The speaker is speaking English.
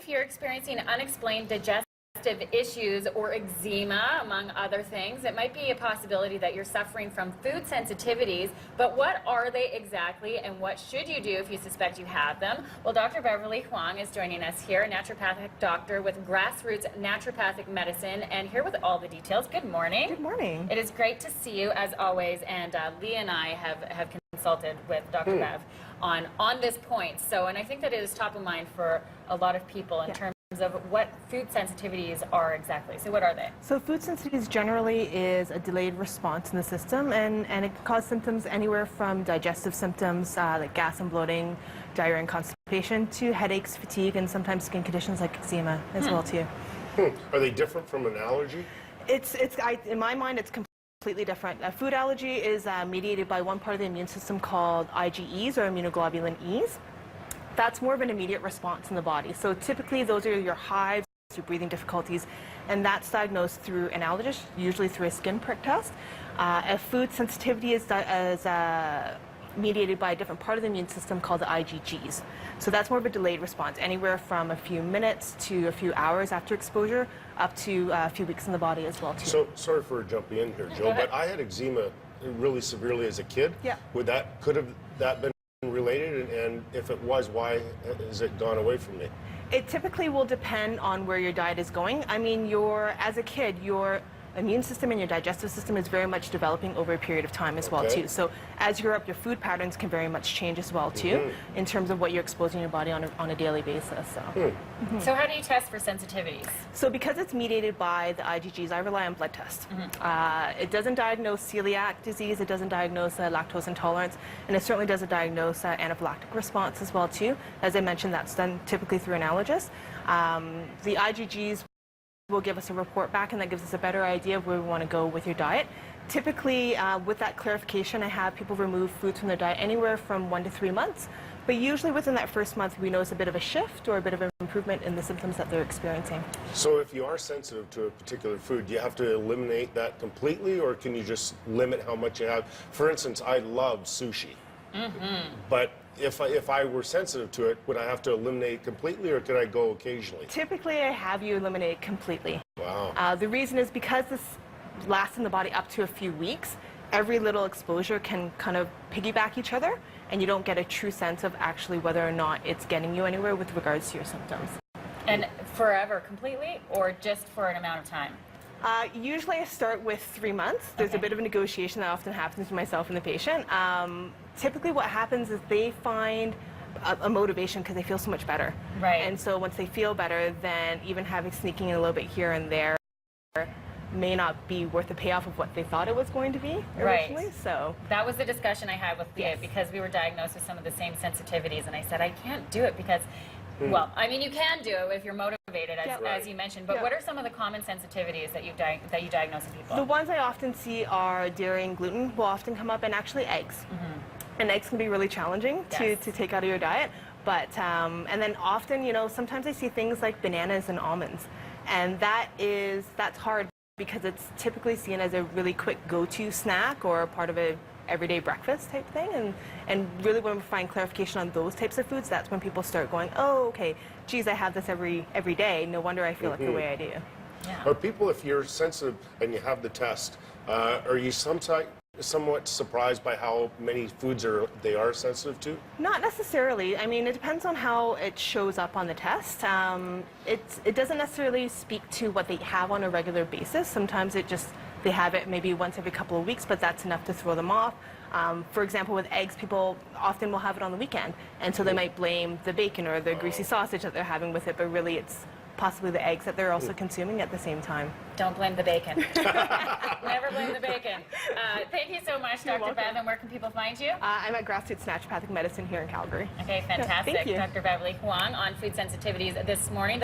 if you're experiencing unexplained digestive issues or eczema, among other things, it might be a possibility that you're suffering from food sensitivities. But what are they exactly, and what should you do if you suspect you have them? Well, Dr. Beverly Huang is joining us here, a naturopathic doctor with Grassroots Naturopathic Medicine, and here with all the details. Good morning. Good morning. It is great to see you, as always, and Lee and I have consulted with Dr. Bev on this point. So, and I think that it is top of mind for a lot of people in terms of what food sensitivities are exactly. So what are they? So food sensitivities generally is a delayed response in the system, and it can cause symptoms anywhere from digestive symptoms like gas and bloating, diarrhea and constipation, to headaches, fatigue, and sometimes skin conditions like eczema as well too. Are they different from an allergy? In my mind, it's completely different. A food allergy is mediated by one part of the immune system called IgEs, or immunoglobulin E's. That's more of an immediate response in the body. So typically those are your hives, your breathing difficulties, and that's diagnosed through an allergist, usually through a skin prick test. A food sensitivity is mediated by a different part of the immune system called the IgGs. So that's more of a delayed response, anywhere from a few minutes to a few hours after exposure, up to a few weeks in the body as well too. So sorry for jumping in here, Joe, but I had eczema really severely as a kid. Yeah. Could have that been related, and if it was, why has it gone away from me? It typically will depend on where your diet is going. I mean, as a kid, your immune system and your digestive system is very much developing over a period of time as well too. So as you're up, your food patterns can very much change as well too, in terms of what you're exposing your body on a daily basis. So. So how do you test for sensitivities? So because it's mediated by the IgGs, I rely on blood tests. It doesn't diagnose celiac disease, it doesn't diagnose lactose intolerance, and it certainly doesn't diagnose anaphylactic response as well too. As I mentioned, that's done typically through an allergist. The IgGs will give us a report back, and that gives us a better idea of where we want to go with your diet. Typically, with that clarification, I have people remove foods from their diet anywhere from 1 to 3 months. But usually within that first month, we notice a bit of a shift or a bit of an improvement in the symptoms that they're experiencing. So if you are sensitive to a particular food, do you have to eliminate that completely, or can you just limit how much you have? For instance, I love sushi. But if I were sensitive to it, would I have to eliminate it completely, or could I go occasionally? Typically, I have you eliminate it completely. Wow. The reason is because this lasts in the body up to a few weeks, every little exposure can kind of piggyback each other, and you don't get a true sense of actually whether or not it's getting you anywhere with regards to your symptoms. And forever, completely, or just for an amount of time? Usually I start with 3 months. There's a bit of a negotiation that often happens between myself and the patient. Typically what happens is they find a motivation because they feel so much better. Right. And so once they feel better, then even sneaking in a little bit here and there may not be worth the payoff of what they thought it was going to be originally. Right. So that was the discussion I had with Leah, because we were diagnosed with some of the same sensitivities, and I said, I can't do it because, well, I mean, you can do it if you're motivated, as you mentioned, but what are some of the common sensitivities that you diagnose in people? The ones I often see are dairy and gluten will often come up, and actually eggs. And eggs can be really challenging to take out of your diet. But, and then often, sometimes I see things like bananas and almonds. And that's hard because it's typically seen as a really quick go-to snack or part of a everyday breakfast type thing. And really when we find clarification on those types of foods, that's when people start going, oh, okay, geez, I have this every day. No wonder I feel like the way I do. Yeah. Are people, if you're sensitive and you have the test, are you somewhat surprised by how many foods they are sensitive to? Not necessarily. I mean, it depends on how it shows up on the test. It doesn't necessarily speak to what they have on a regular basis. Sometimes they have it maybe once every couple of weeks, but that's enough to throw them off. For example, with eggs, people often will have it on the weekend, and so they might blame the bacon or the greasy sausage that they're having with it, but really it's possibly the eggs that they're also consuming at the same time. Don't blame the bacon. Never blame the bacon. Thank you so much, Dr. Bev, and where can people find you? I'm at Grassroots Naturopathic Medicine here in Calgary. Okay, fantastic. Thank you. Dr. Beverly Huang on food sensitivities this morning.